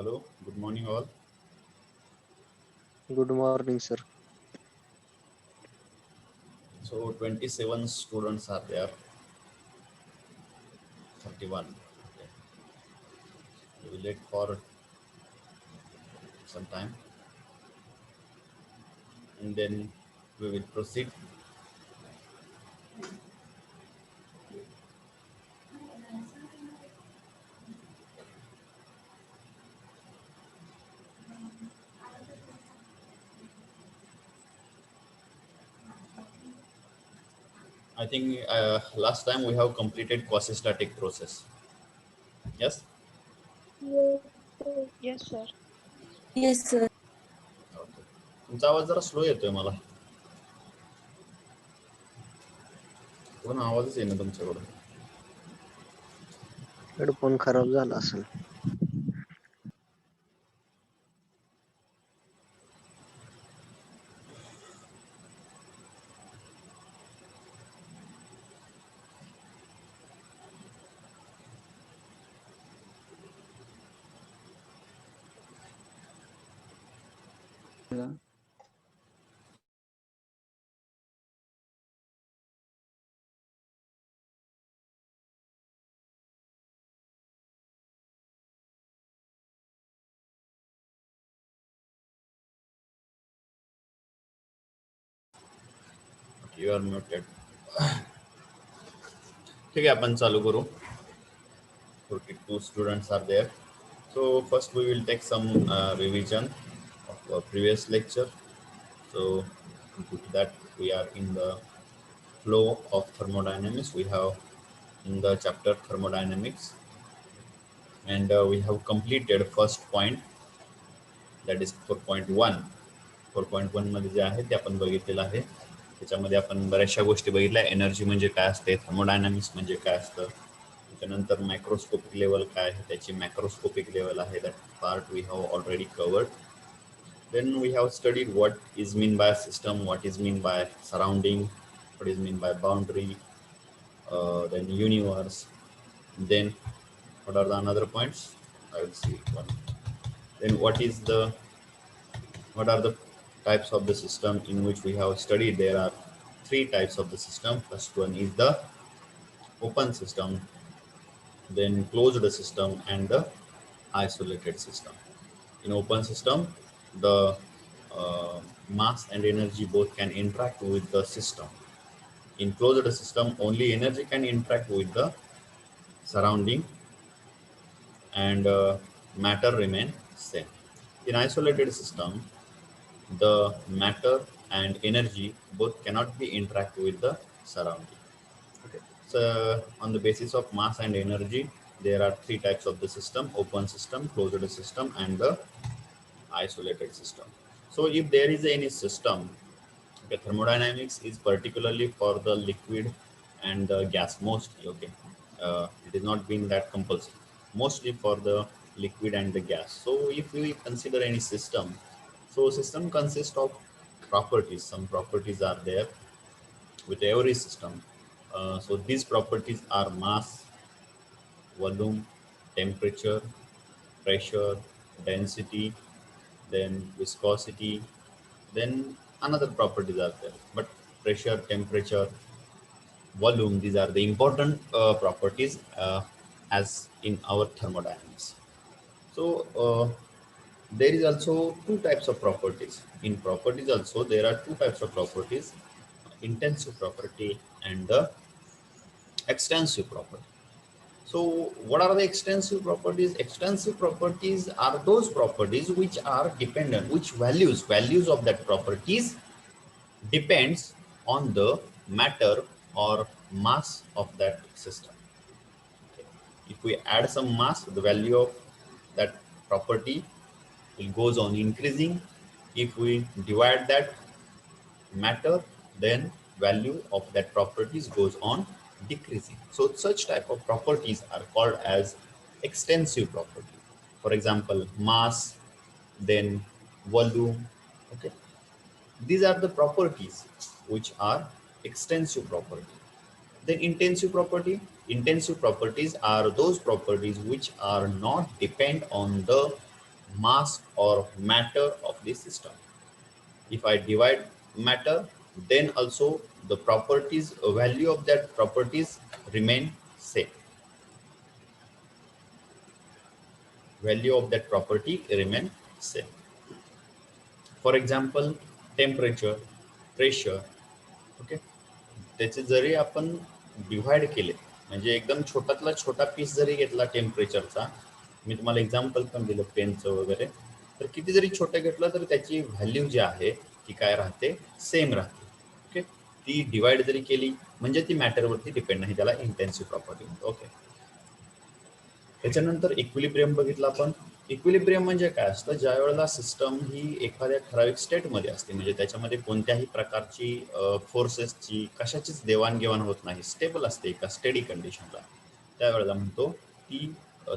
Hello, good morning all. Good morning, sir. So 27 students are there, 31. Okay. We will wait for some time and then we will proceed. I think last time we have completed quasi-static process. Yes? Yes, sir. Yes, sir. Okay. तुमचा आवाज जरा slow येतोय मला. पूर्ण आवाजच येईना तुमच्याकडून. Headphone खराब झाला असेल. You are muted. ठीक है, अपन चालू करू. 42 students are there. So first we will take some revision of our previous lecture. So due to that we are in the flow of thermodynamics. We have in the chapter thermodynamics and we have completed first point, that is 4.1. 4.1 मध्ये जे आहे ते आपण बघितलेलं आहे. त्याच्यामध्ये आपण बऱ्याचशा गोष्टी बघितल्या. एनर्जी म्हणजे काय असते, थर्मोडायनामिक्स म्हणजे काय असतं, त्याच्यानंतर मायक्रोस्कोपिक लेवल काय आहे, त्याची मॅक्रोस्कोपिक लेवल आहे, that part we have already covered. Then we have studied what is mean by system, what is mean by surrounding, what is mean by boundary, then universe. Then what are the another points? I will see one. Then what are the types of the system in which we have studied? There are three types of the system. First one is the open system, then closed system, and the isolated system. In open system, the mass and energy both can interact with the system. In closed system, only energy can interact with the surrounding and matter remain same. In isolated system, the matter and energy both cannot be interact with the surrounding. Okay. So on the basis of mass and energy, there are three types of the system: open system, closed system, and the isolated system. So if there is any system, okay, thermodynamics is particularly for the liquid and the gas mostly. Okay, it is not being that compulsory. Mostly for the liquid and the gas. So if we consider any system, so system consists of properties. Some properties are there with every system. So these properties are mass, volume, temperature, pressure, density, then viscosity, then another properties are there. But pressure, temperature, volume, these are the important properties as in our thermodynamics. So there is also two types of properties. In properties also there are two types of properties: intensive property and the extensive property. So what are the extensive properties? Extensive properties are those properties which are dependent, which values of that properties depends on the matter or mass of that system. Okay. If we add some mass, the value of that property will goes on increasing. If we divide that matter, then value of that properties goes on decreasing. So such type of properties are called as extensive property. For example, mass, then volume. Okay, these are the properties which are extensive property. Then intensive property. Intensive properties are those properties which are not depend on the mass or matter of the system. If I divide matter, then also the properties, value of that properties remain same. Value of that property remain same. For example, temperature, pressure. Okay, त्याचे जरी आपण divide केले, म्हणजे एकदम छोटातला छोटा piece जरी घेतला टेम्परेचरचा, मी तुम्हाला एक्झाम्पल पण दिलं पेनचं वगैरे, तर किती जरी छोटं घेतलं तर त्याची व्हॅल्यू जी आहे ती काय राहते, सेम राहते. ओके, ती डिवाइड जरी केली म्हणजे ती मॅटरवरती डिपेंड नाही, त्याला इंटेन्सिव्ह प्रॉपर्टी. ओके, त्याच्यानंतर इक्विलिब्रियम बघितलं आपण. इक्विलिब्रियम म्हणजे काय असतं, ज्या वेळेला सिस्टम ही एखाद्या ठराविक स्टेटमध्ये असते, म्हणजे त्याच्यामध्ये कोणत्याही प्रकारची फोर्सेसची कशाचीच देवाणघेवाण होत नाही, स्टेबल असते एका स्टेडी कंडिशनला, त्यावेळेला म्हणतो की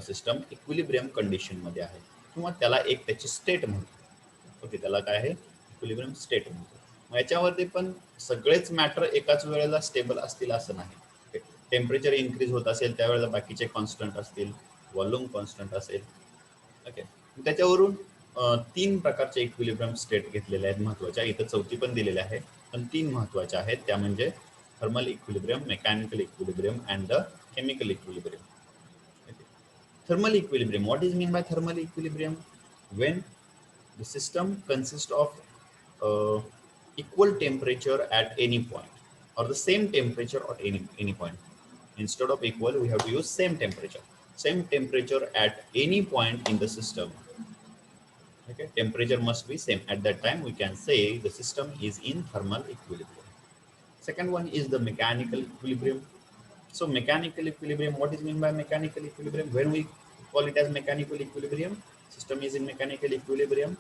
सिस्टम इक्विलिब्रियम कंडिशनमध्ये आहे, किंवा त्याला एक त्याची स्टेट म्हणतो. ओके, त्याला काय आहे, इक्विलिब्रियम स्टेट म्हणतो. मग याच्यावरती पण सगळेच मॅटर एकाच वेळेला स्टेबल असतील असं नाही. टेम्परेचर इन्क्रीज होत असेल त्यावेळेला बाकीचे कॉन्स्टंट असतील, व्हॉल्यूम कॉन्स्टंट असेल. ओके, त्याच्यावरून 3 प्रकारचे इक्विलिब्रियम स्टेट घेतलेले आहेत महत्त्वाच्या. इथं चौथी पण दिलेली आहे, पण 3 महत्त्वाच्या आहेत, त्या म्हणजे thermal equilibrium, mechanical equilibrium and the chemical equilibrium. Thermal equilibrium, what is mean by thermal equilibrium? When the system consists of equal temperature at any point, or the same temperature at any point. Instead of equal, we have to use same temperature. Same temperature at any point in the system. Okay, temperature must be same. At that time, we can say the system is in thermal equilibrium. Second one is the mechanical equilibrium. So mechanical equilibrium, what is mean by mechanical equilibrium? When we call it as mechanical equilibrium, system is in mechanical equilibrium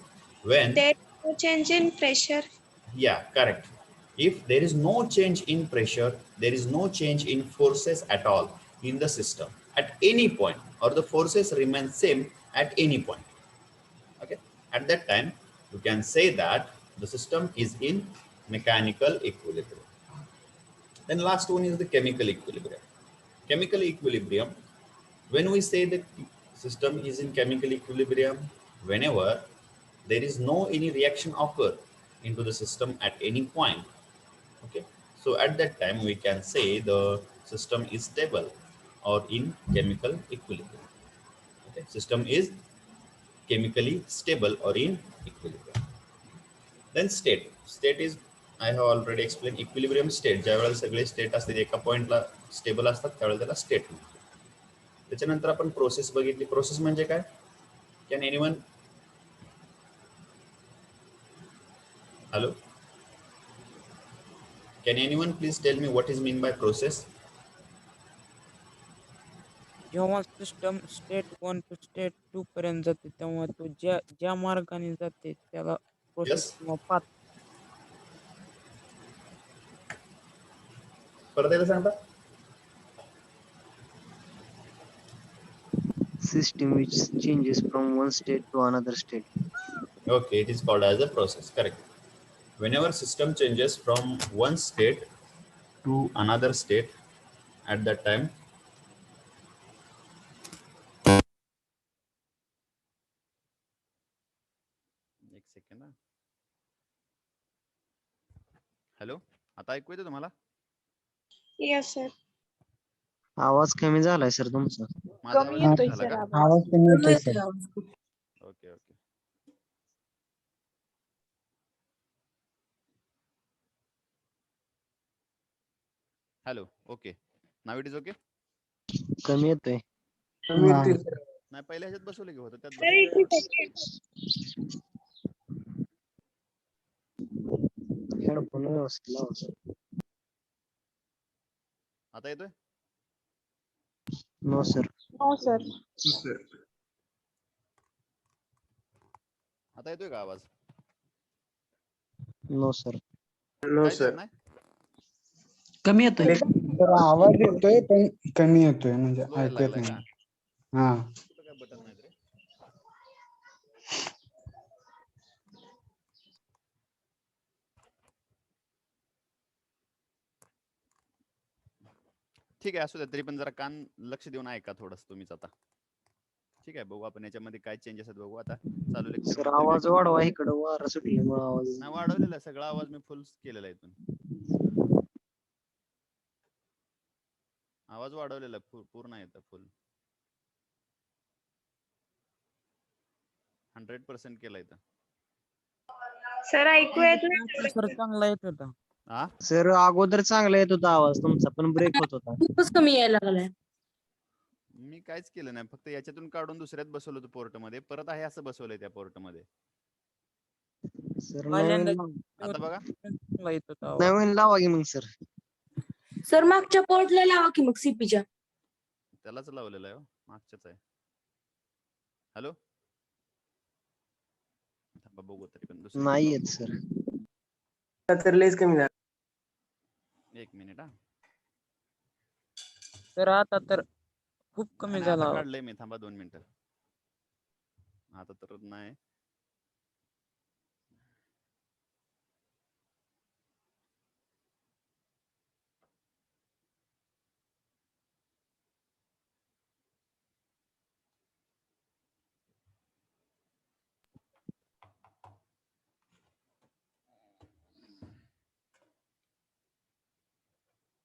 when there is no change in pressure. Yeah, correct. If there is no change in pressure, there is no change in forces at all in the system at any point, or the forces remain same at any point. Okay, at that time you can say that the system is in mechanical equilibrium. Then last one is the chemical equilibrium. Chemical equilibrium, when we say the system is in chemical equilibrium, whenever there is no any reaction occur into the system at any point. Okay, so at that time we can say the system is stable or in chemical equilibrium. Okay, system is chemically stable or in equilibrium. Then state is, I have already explained, equilibrium state, ज्या वेळेला सगळे state असतात एका पॉइंटला stable असतात त्यावेळेला त्याला state म्हणतात. त्याच्यानंतर आपण प्रोसेस बघितली. प्रोसेस म्हणजे काय? Can anyone, hello, can anyone please tell me what is mean by process? जेव्हा सिस्टम स्टेट 1 टू स्टेट 2 पर्यंत जाते तेव्हा तो ज्या मार्गाने जाते त्याला प्रोसेस Yes. किंवा पाथ. परत एकदा सांगता. System which changes from one state to another state. Okay, it is called as a process. Correct. Whenever system changes from one state to another state, at that time एक second. Hello, आता ऐकू येतं तुम्हाला? Yes sir. आवाज कमी झालाय sir तुमचा. माझा कमी आवाज येतोय कमी झाला सर का? आवाज. कमी येतोय येतोय सर. आवाज खूप. Okay okay. Hello, okay, now it is okay. कमी येतोय. नाही, पहिल्या ह्याच्यात बसवले की होतं त्यात Sir, it is okay. Headphone व्यवस्थित लावा सर. आता येतोय? No sir. No sir. आता येतोय का आवाज? No sir. काहीच येत नाही? कमी येतोय. तर आवाज येतोय पण कमी येतोय, म्हणजे Slow यायला ऐकू येत लागलाय नाही. का? हा, कुठं काय बटन नाही रे? ठीक आहे, असू द्या. तरी पण जरा कान लक्ष देऊन ऐका थोडंसं तुम्हीच आता. ठीक आहे, बघू आपण याच्यामध्ये काय चेंजेस आहेत बघू आता चालू लेक्चर सर आवाज वाढवा इकडं वारं सुटल्यामुळे आवाज नाही वाढवलेला आहे, सगळा आवाज मी फुल केलेला आहे इथून, आवाज वाढवलेला आहे, पूर्ण येतं फुल 100% केला इथं. सर ऐकू येत नाही. सर चांगला येत होता. हा सर अगोदर चांगला येत होता आवाज तुमचा पण ब्रेक होत होता. खूपच कमी यायला लागलाय. मी काहीच केलं नाही, फक्त याच्यातून काढून दुसऱ्यात बसवलं होतं पोर्ट मध्ये, परत आहे असं बसवलंय त्या पोर्ट मध्ये. सर पहिल्यांदा आता बघा चांगला येत होता आवाज. नवीन लावा की मग सर. सर मागच्या पोर्टला लावा की मग सीपीच्या. त्यालाच लावलेलं आहे हो, मागच्याच आहे. हॅलो थांबा बघू तरी पण दुसरं नाही येत सर. तर लयच कमी झालं. एक मिनिट हा. तर आता तर खूप कमी नाही, झाला आता आवाज. काढलंय मी, थांबा 2 मिनिटं. आता तर नाही.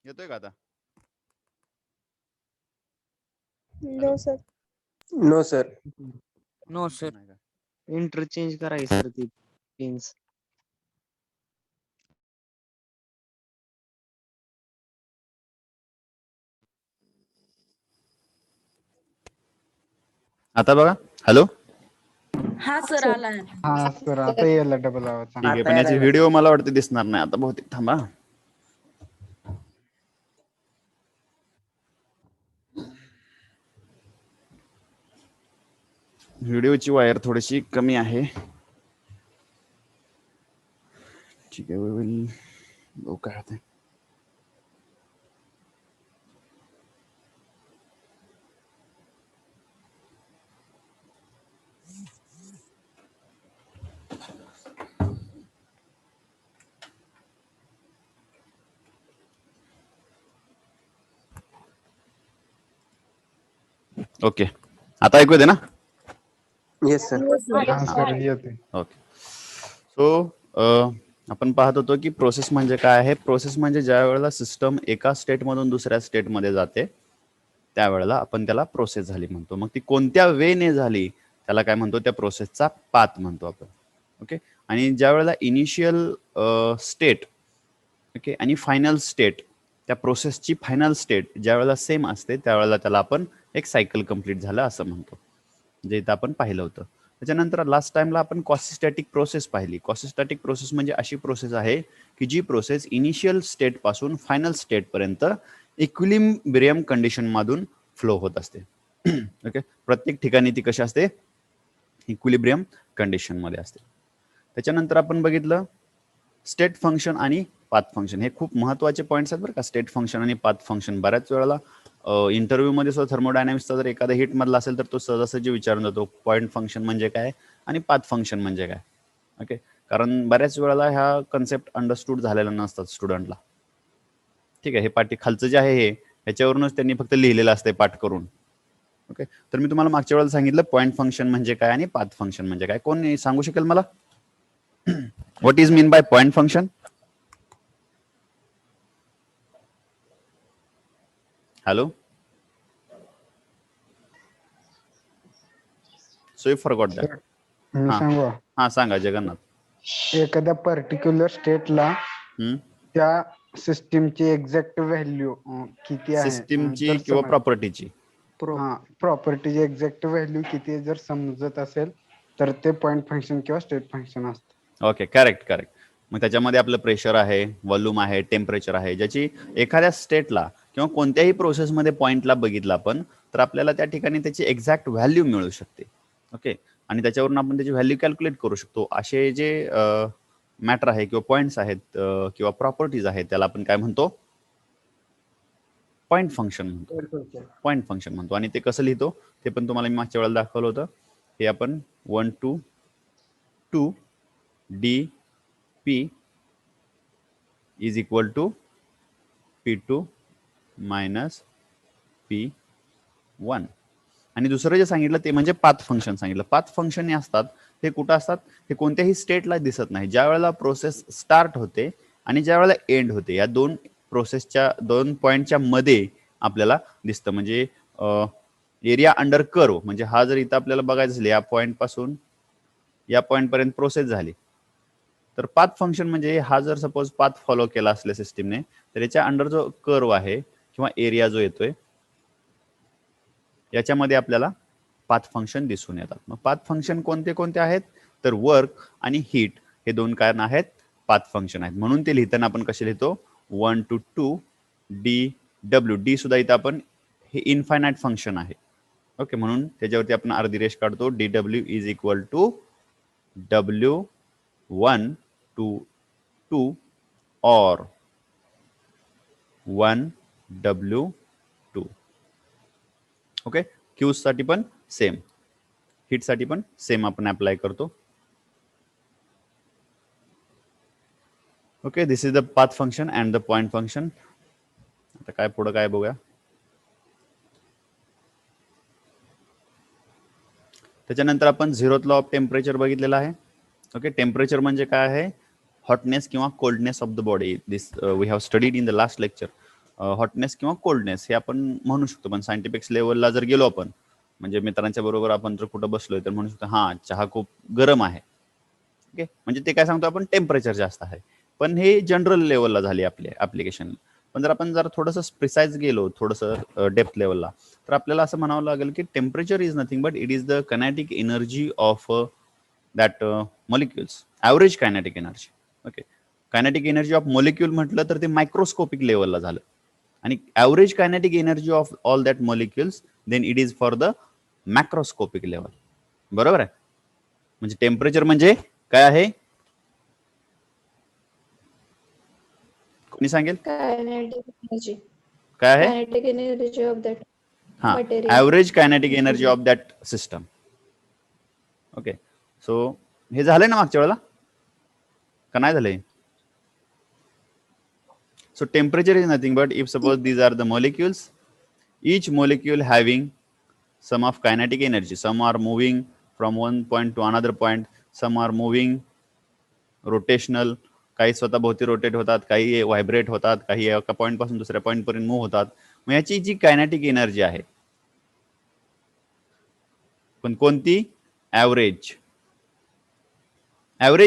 येतोय का आता? No sir. No sir. No sir. नाही का? इंटरचेंज करायचं सर ती पिन्स. आता बघा, हॅलो. हा सर आलाय. हा सर आता यायला डबल आवाज ठीक आहे, आता पण याची यायला व्हिडिओ मला वाटते दिसणार नाही आता बहुतेक, थांबा. व्हिडिओची वायर थोडीशी कमी आहे. ठीक आहे, बघू काय होतंय. ओके, आता ऐकू येते ना? Yes sir. हा सर येते. ओके. सो आपण पाहत होतो की प्रोसेस म्हणजे काय आहे. प्रोसेस म्हणजे ज्या वेळेला सिस्टम एका स्टेटमधून दुसऱ्या स्टेटमध्ये जाते त्यावेळेला आपण त्याला प्रोसेस झाली म्हणतो. मग ती कोणत्या वेने झाली त्याला काय म्हणतो, त्या प्रोसेसचा पाथ म्हणतो आपण. ओके. आणि ज्या वेळेला इनिशियल स्टेट ओके आणि फायनल स्टेट, त्या प्रोसेसची फायनल स्टेट ज्या वेळेला सेम असते त्यावेळेला त्याला आपण एक सायकल कंप्लीट झालं असं म्हणतो, जे इथं आपण पाहिलं होतं. त्याच्यानंतर लास्ट टाइमला आपण कॉसिस्टॅटिक प्रोसेस पाहिली. कॉसिस्टॅटिक प्रोसेस म्हणजे अशी प्रोसेस आहे की जी प्रोसेस इनिशियल स्टेट पासून फायनल स्टेट पर्यंत इक्विलिब्रियम कंडिशन मधून फ्लो होत असते. ओके. प्रत्येक ठिकाणी ती कशी असते, इक्विलिब्रियम कंडिशन मध्ये असते. त्याच्यानंतर आपण बघितलं स्टेट फंक्शन आणि पाथ फंक्शन. हे खूप महत्त्वाचे पॉईंट्स आहेत बरं का, स्टेट फंक्शन आणि पाथ फंक्शन. बऱ्याच वेळेला इंटरव्ह्यू मध्ये सुद्धा थर्मोडायनामिक्सचा जर एखादा हिट मधला असेल तर तो सहजासहजी विचारून जातो पॉईंट फंक्शन म्हणजे काय आणि पाथ फंक्शन म्हणजे काय. ओके. कारण बऱ्याच वेळेला ह्या कन्सेप्ट अंडरस्टूड झालेल्या नसतात स्टुडंटला. ठीक आहे, हे पाठी खालचं जे आहे हे ह्याच्यावरूनच त्यांनी फक्त लिहिलेलं असते पाठ करून. ओके. तर मी तुम्हाला मागच्या वेळेला सांगितलं पॉईंट फंक्शन म्हणजे काय आणि पाथ फंक्शन म्हणजे काय. कोण सांगू शकेल मला? What is mean by point function? Hello. So you forgot that. मी हा सांगू हा सांगा जगन्नाथ. एखाद्या पर्टिक्युलर स्टेटला त्या सिस्टीमची एक्झॅक्ट व्हॅल्यू किती आहे सिस्टीमची किंवा प्रॉपर्टीची. हा प्रॉपर्टीची एक्झॅक्ट व्हॅल्यू किती आहे जर समजत असेल तर ते पॉईंट फंक्शन किंवा स्टेट फंक्शन असतं. Okay, correct correct. मग त्याच्यामध्ये आपलं प्रेशर आहे, व्हॉल्यूम आहे, टेम्परेचर आहे, ज्याची एखाद्या स्टेटला किंवा कोणत्याही प्रोसेसमध्ये पॉईंटला बघितला आपण तर आपल्याला त्या ठिकाणी त्याची एक्झॅक्ट व्हॅल्यू मिळू शकते. ओके. आणि त्याच्यावरून आपण त्याची व्हॅल्यू कॅल्क्युलेट करू शकतो. असे जे मॅटर आहे किंवा पॉईंट्स आहेत किंवा प्रॉपर्टीज आहेत त्याला आपण काय म्हणतो, पॉईंट फंक्शन म्हणतो. पॉईंट फंक्शन म्हणतो. आणि ते कसं लिहितो ते पण तुम्हाला मी मागच्या वेळेला दाखवलं होतं. हे आपण 1 to 2 D P is equal to P2 minus P1. आणि दुसरं जे सांगितलं ते म्हणजे पाथ फंक्शन सांगितलं. पाथ फंक्शन हे असतात, हे कुठं असतात, हे कोणत्याही स्टेटला दिसत नाही. ज्या वेळेला प्रोसेस स्टार्ट होते आणि ज्या वेळेला एंड होते, या दोन प्रोसेसच्या 2 पॉईंटच्या मध्ये आपल्याला दिसतं. म्हणजे एरिया अंडर कर्व, म्हणजे हा जर इथं आपल्याला बघायचं असेल या पॉईंट पासून या पॉईंट पर्यंत प्रोसेस झाली, तर पाथ फंक्शन म्हणजे हा जर सपोज पाथ फॉलो केला असल्या सिस्टीमने, तर याच्या अंडर जो कर्व आहे किंवा एरिया जो येतोय याच्यामध्ये आपल्याला पाथ फंक्शन दिसून येतात. मग पाथ फंक्शन कोणते कोणते आहेत, तर वर्क आणि हीट हे 2 कारण आहेत पाथ फंक्शन आहेत. म्हणून ते लिहिताना आपण कसे लिहितो, 1 to 2 dw. डी सुद्धा इथं आपण हे इनफायनाइट फंक्शन आहे. ओके, म्हणून त्याच्यावरती आपण अर्धी रेष काढतो. dw is equal to w1 to 2 or 1w2. Okay, Qs साठी पण सेम, हिट साठी पण सेम आपण अप्लाय करतो. Okay, this is the path function and the point function. आता काय पुढे काय बघूया. त्याच्यानंतर आपण झिरोथ लॉ ऑफ टेम्परेचर बघितलेला आहे. ओके, टेम्परेचर म्हणजे काय आहे, हॉटनेस किंवा coldness of the body. This we have studied in the last lecture. Hotness किंवा कोल्डनेस हे आपण म्हणू शकतो, पण सायंटिफिक लेवलला जर गेलो आपण, म्हणजे मित्रांच्या बरोबर आपण जर कुठं बसलोय तर म्हणू शकतो हा चहा खूप गरम आहे. ओके, म्हणजे ते काय सांगतो आपण, टेम्परेचर जास्त आहे. पण हे जनरल लेवलला झाली आपली ऍप्लिकेशन. पण जर आपण जर थोडंसं प्रिसाइज गेलो, थोडंसं डेप्थ लेवलला, तर आपल्याला असं म्हणावं लागेल की temperature is nothing but it is the kinetic energy of that molecules, average kinetic energy. Okay, kinetic energy of molecule म्हटलं तर ते मायक्रोस्कोपिक लेवलला झालं, आणि average kinetic energy of all that molecules then it is for the macroscopic level. बरोबर आहे. म्हणजे temperature म्हणजे काय आहे, कोणी सांगेल Kinetic energy. काय आहे? Kinetic energy of that हा, material. Average kinetic energy of that system. Okay, so हे झालंय ना मागच्या वेळेला का नाही झालंय? So temperature is nothing but if suppose these are the molecules, each molecule having some of kinetic energy. Some are moving from one point to another point. Some are moving rotational. काही स्वतःभोवती rotate होतात, काही vibrate होतात, काही एका point पासून दुसऱ्या point पर्यंत मूव्ह होतात. मग याची जी कायनेटिक एनर्जी आहे, पण कोणती, average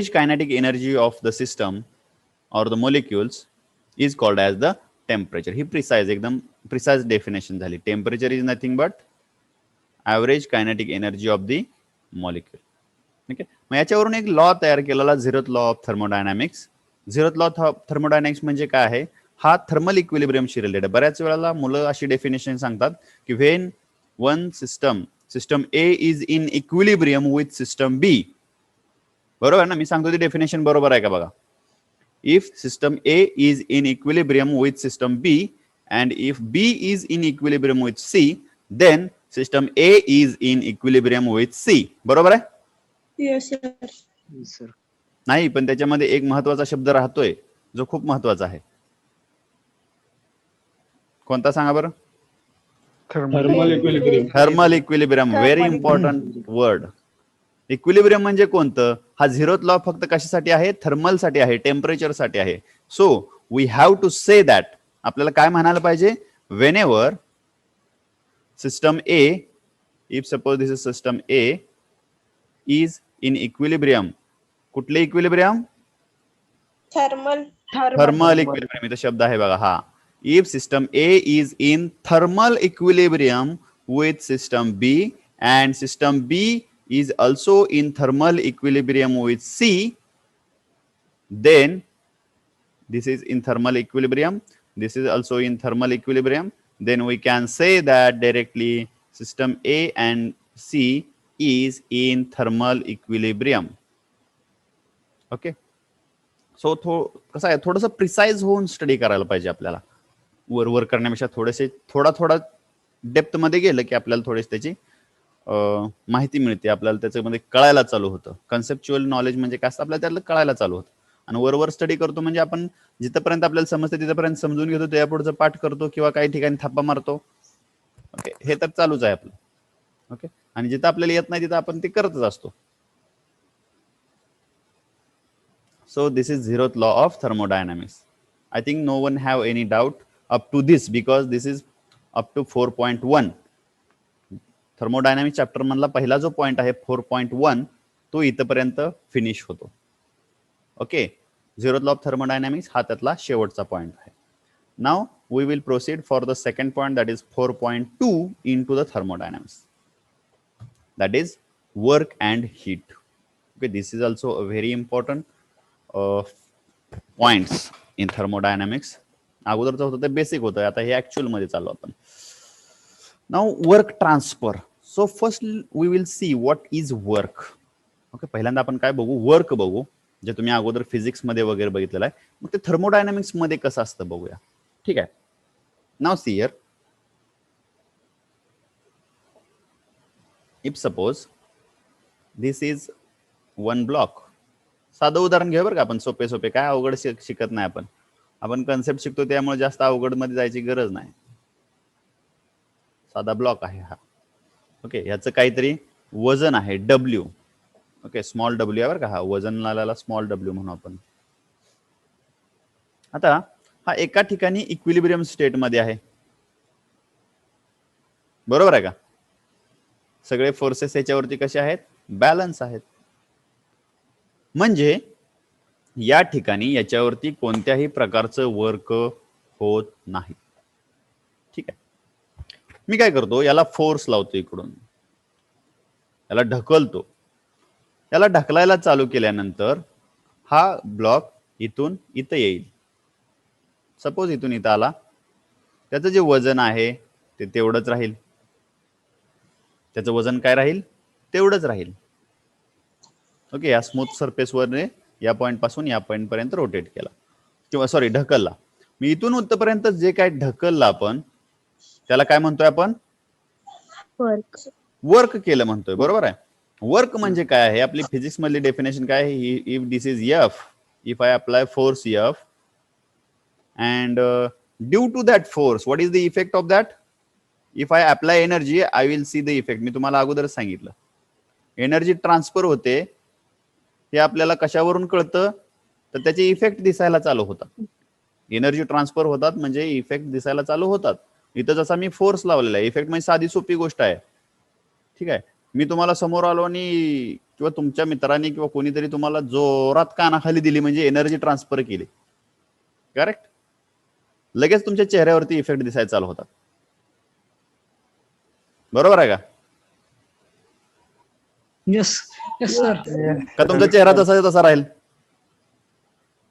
kinetic energy of the system और the molecules is called as the temperature. ही प्रिसाइज, एकदम प्रिसाइज डेफिनेशन झाली. Temperature is nothing but average kinetic energy of the molecule. ठीक आहे, मग याच्यावरून एक लॉ तयार केलेला, zeroth law of thermodynamics. Zeroth law of thermodynamics म्हणजे काय आहे, हा थर्मल इक्विलिब्रियमशी रिलेटेड. बऱ्याच वेळेला मुलं अशी डेफिनेशन सांगतात की when one system A is in equilibrium with system B. बरोबर ना, मी सांगतो ती डेफिनेशन बरोबर आहे का बघा. If system A is in equilibrium with system B and if B is in equilibrium with C, then system A is in equilibrium with C. बरोबर आहे? Yes, sir. सर नाही, पण त्याच्यामध्ये एक महत्वाचा शब्द राहतोय जो खूप महत्वाचा आहे. कोणता सांगा बरं? Thermal equilibrium. Thermal equilibrium. Very important word. Equilibrium म्हणजे कोणतं? हा झिरोथ लॉ फक्त कशासाठी आहे? थर्मल साठी आहे, टेम्परेचर साठी आहे. So we have to say that, आपल्याला काय म्हणायला पाहिजे, whenever system A, if suppose this is system A is in equilibrium. कुठले इक्विलिब्रियम? Thermal. Thermal equilibrium. इथं शब्द आहे बघा हा. If system A is in thermal equilibrium with system B and system B is also in thermal equilibrium with C, then this is in thermal equilibrium, this is also in thermal equilibrium, then we can say that directly system A and C is in thermal equilibrium. Okay, so कसं आहे, थोडंसं precise होऊन study करायला पाहिजे आपल्याला. वर करण्यापेक्षा थोडा डेप्थ मध्ये गेलं की आपल्याला थोडीशी त्याची माहिती मिळते, आपल्याला त्याच्यामध्ये कळायला चालू होतं. कन्सेप्च्युअल नॉलेज म्हणजे काय असतं, आपल्याला त्यातलं कळायला चालू होतं. आणि वर स्टडी करतो म्हणजे आपण जिथपर्यंत आपल्याला समजते तिथपर्यंत समजून घेतो, त्या पुढचं पाठ करतो किंवा काही ठिकाणी थापा मारतो. ओके, हे तर चालूच आहे आपलं. ओके, आणि जिथं आपल्याला येत नाही तिथं आपण ते करतच असतो. So this is zeroth law of thermodynamics. I think no one have any doubt up to this because this is up to 4.1. Thermodynamics chapter मधला पहिला जो पॉइंट आहे 4.1 तो इथपर्यंत फिनिश होतो. Okay, zeroth law of thermodynamics हा त्यातला शेवटचा पॉइंट आहे. Now we will proceed for the second point, that is 4.2 into the thermodynamics. That is work and heat. Okay, this is also a very important points in thermodynamics. अगोदरचं होतं ते basic होतं, आता हे actual मध्ये चालू आपण. Now work transfer. So first we will see what is work. Okay, पहिल्यांदा आपण काय बघू, वर्क बघू, जे तुम्ही अगोदर फिजिक्स मध्ये वगैरे बघितलेलं आहे. मग ते थर्मोडायनामिक्स मध्ये कसं असतं बघूया. ठीक आहे. Now see here, if suppose this is one block. साधं उदाहरण घ्या बरं का आपण, सोपे सोपे, काय अवघड शिकत नाही आपण कन्सेप्ट शिकतो त्यामुळे जास्त अवघड मध्ये जायची गरज नाही. साधा ब्लॉक आहे हा. ओके, ह्याचं काहीतरी वजन आहे डब्ल्यू. ओके, स्मॉल डब्ल्यू आहे बरं का, हा वजनाला स्मॉल डब्ल्यू म्हणू आपण. आता हा एका ठिकाणी इक्विलिब्रियम स्टेट मध्ये आहे, बरोबर आहे का. सगळे फोर्सेस याच्यावरती कसे आहेत, बॅलन्स आहेत. म्हणजे या ठिकाणी याच्यावरती कोणत्याही प्रकारचं वर्क होत नाही. ठीक आहे. मी काय करतो, याला फोर्स लावतो इकडून, याला ढकलतो. याला ढकलायला चालू केल्यानंतर हा ब्लॉक इथून इथं येईल. सपोज इथून इथं आला, त्याचं जे वजन आहे ते तेवढंच राहील. त्याचं वजन काय राहील, तेवढंच राहील. ओके, या स्मूथ सरफेसवरने या पॉइंट पासून या पॉइंट पर्यंत रोटेट केला, किंवा सॉरी ढकलला. मी इथून उत्तपर्यंत जे काय ढकललं आपण त्याला काय म्हणतोय आपण, वर्क केलं म्हणतोय, बरोबर आहे. वर्क म्हणजे काय आहे, आपली फिजिक्स मधली डेफिनेशन काय आहे, if this is F, if I apply force F and due to that force what is the effect of that. if I apply energy I will see the effect. मी तुम्हाला अगोदरच सांगितलं, energy transfer होते हे आपल्याला कशावरून कळतं, तर त्याचे इफेक्ट दिसायला चालू होतात. एनर्जी ट्रान्सफर होतात म्हणजे इफेक्ट दिसायला चालू होतात. इथं जसा मी फोर्स लावलेला आहे, इफेक्ट म्हणजे साधी सोपी गोष्ट आहे. ठीक आहे, मी तुम्हाला समोर आलो आणि किंवा तुमच्या मित्रांनी किंवा कोणीतरी तुम्हाला जोरात कानाखाली दिली म्हणजे एनर्जी ट्रान्सफर केली, करेक्ट. लगेच तुमच्या चेहऱ्यावरती इफेक्ट दिसायला चालू होतात, बरोबर आहे का. Yes yes sir. का तुमचा चेहरा तसा राहील,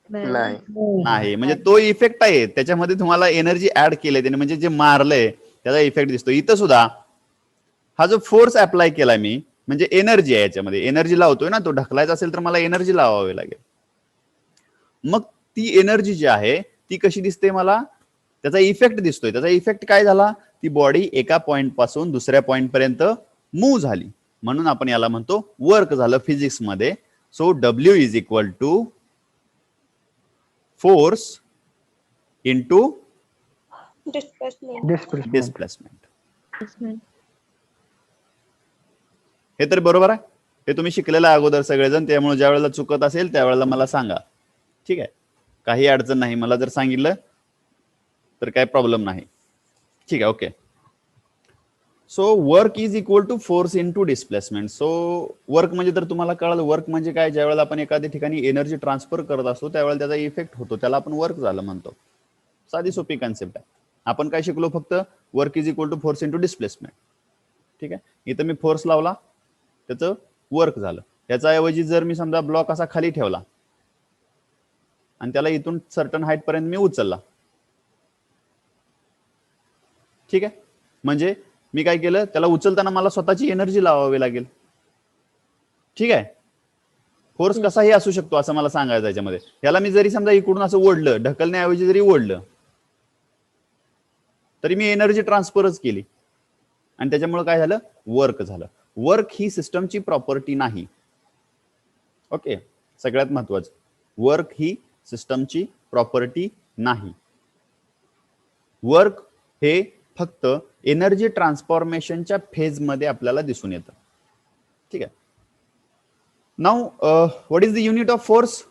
नाही. नाही. म्हणजे तो इफेक्ट आहे, त्याच्यामध्ये तुम्हाला एनर्जी ऍड केली त्याने, म्हणजे जे मारलंय त्याचा इफेक्ट दिसतो. इथं सुद्धा हा जो फोर्स अप्लाय केला मी, म्हणजे एनर्जी आहे याच्यामध्ये, एनर्जी लावतोय ना. तो ढकलायचा असेल तर मला एनर्जी लावावी लागेल. मग ती एनर्जी जी आहे ती कशी दिसते, मला त्याचा इफेक्ट दिसतोय. त्याचा इफेक्ट काय झाला, ती बॉडी एका पॉइंट पासून दुसऱ्या पॉइंट पर्यंत मूव्ह झाली, म्हणून आपण याला म्हणतो वर्क झालं फिजिक्स मध्ये. So W is equal to force into displacement. हे तर बरोबर आहे, हे तुम्ही शिकलेलं आहे अगोदर सगळेजण, त्यामुळे ज्या वेळेला चुकत असेल त्यावेळेला मला सांगा. ठीक आहे, काही अडचण नाही, मला जर सांगितलं तर काही प्रॉब्लेम नाही. ठीक आहे, okay. So work is equal to force into displacement. So work म्हणजे तर तुम्हाला कळलं, वर्क म्हणजे काय, ज्यावेळेला आपण एखाद्या ठिकाणी एनर्जी ट्रान्सफर करत असतो त्यावेळेला त्याचा इफेक्ट होतो, त्याला आपण वर्क झालं म्हणतो. साधी सोपी कन्सेप्ट आहे. आपण काय शिकलो, फक्त work is equal to force into displacement. ठीक आहे, इथं मी फोर्स लावला, त्याचं वर्क झालं. याच्याऐवजी जर मी समजा ब्लॉक असा खाली ठेवला आणि त्याला इथून सर्टन हाईट पर्यंत मी उचलला, ठीक आहे, म्हणजे मी काय केलं, त्याला उचलताना मला स्वतःची एनर्जी लावावी लागेल. ठीक आहे, फोर्स कसाही असू शकतो असं मला सांगायचं याच्यामध्ये. याला मी जरी समजा इकडून असं ओढलं, ढकलण्याऐवजी जरी ओढलं तरी मी एनर्जी ट्रान्सफरच केली आणि त्याच्यामुळे काय झालं, वर्क झालं. वर्क ही सिस्टमची प्रॉपर्टी नाही. ओके, सगळ्यात महत्वाचं, वर्क ही सिस्टमची प्रॉपर्टी नाही. वर्क हे फक्त एनर्जी ट्रान्सफॉर्मेशनच्या फेज मध्ये आपल्याला दिसून येतं. ठीक आहे. Now what is the unit of force?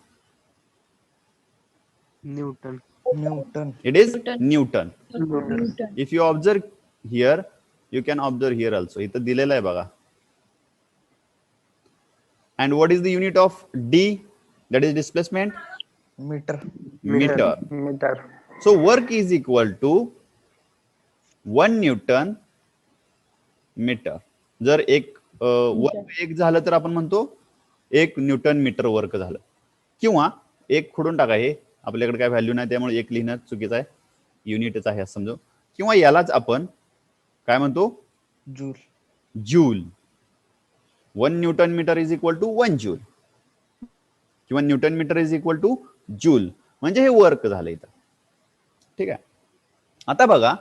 Newton. Newton. It is Newton. If you observe here, you can observe here also. इथं दिलेलं आहे बघा. And what is the unit of D? That is displacement. Metre. Meter. Metre. So work is equal to 1 Newton meter. जर work 1 झालं तर आपण म्हणतो 1 newton metre work झालं, किंवा 1 खोडून टाका, हे आपल्याकडे काय व्हॅल्यू नाही त्यामुळे 1 लिहिणं चुकीचं आहे, युनिटच आहे असं समजू. किंवा यालाच आपण काय म्हणतो? Joule. Joule. 1 newton metre is equal to 1 joule, किंवा newton metre is equal to joule, म्हणजे हे वर्क झालं इथं. ठीक आहे. आता बघा,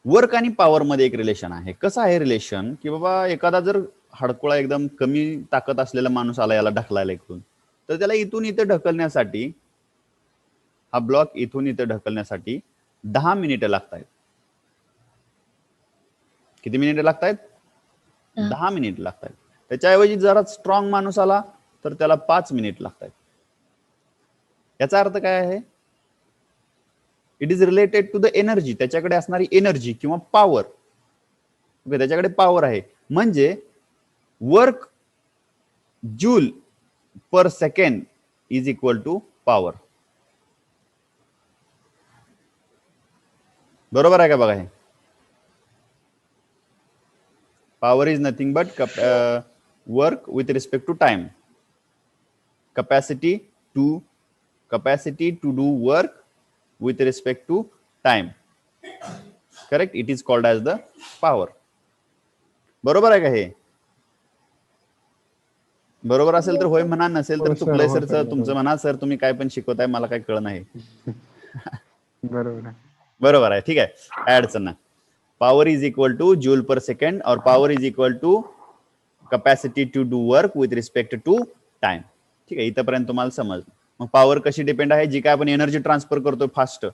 वर्क आणि पॉवर मध्ये एक रिलेशन आहे. कसं आहे रिलेशन की बाबा एखादा जर हडकुळा एकदम कमी ताकद असलेला माणूस आला याला ढकलायला इथून, तर त्याला इथून इथे ढकलण्यासाठी, हा ब्लॉक इथून इथे ढकलण्यासाठी 10 मिनिटं लागत आहेत. किती मिनिटं लागत आहेत? 10 मिनिट लागत आहेत. त्याच्याऐवजी जरा स्ट्रॉंग माणूस आला तर त्याला 5 मिनिट लागत आहेत. याचा अर्थ काय आहे? It is related to the energy. त्याच्याकडे असणारी एनर्जी किंवा पॉवर. ओके, त्याच्याकडे पॉवर आहे, म्हणजे work joule per second is equal to power. बरोबर आहे का बघा? हे power is nothing but work with respect to time. capacity to do work with respect to time. Correct? It is called as the power. बरोबर आहे का? हे बरोबर असेल तर होय म्हणा, नसेल तर चुकलंय सर, तुमचं म्हणा सर, तुम्ही काय पण शिकवताय मला काय कळ नाही. बरोबर आहे. बरोबर आहे. ठीक आहे, काय अडचण नाही. Power is equal to joule per second और power is equal to capacity to do work with respect to time. ठीक आहे, इथपर्यंत तुम्हाला समजलं. मग पॉवर कशी डिपेंड आहे? जी काय आपण एनर्जी ट्रान्सफर करतो फास्ट.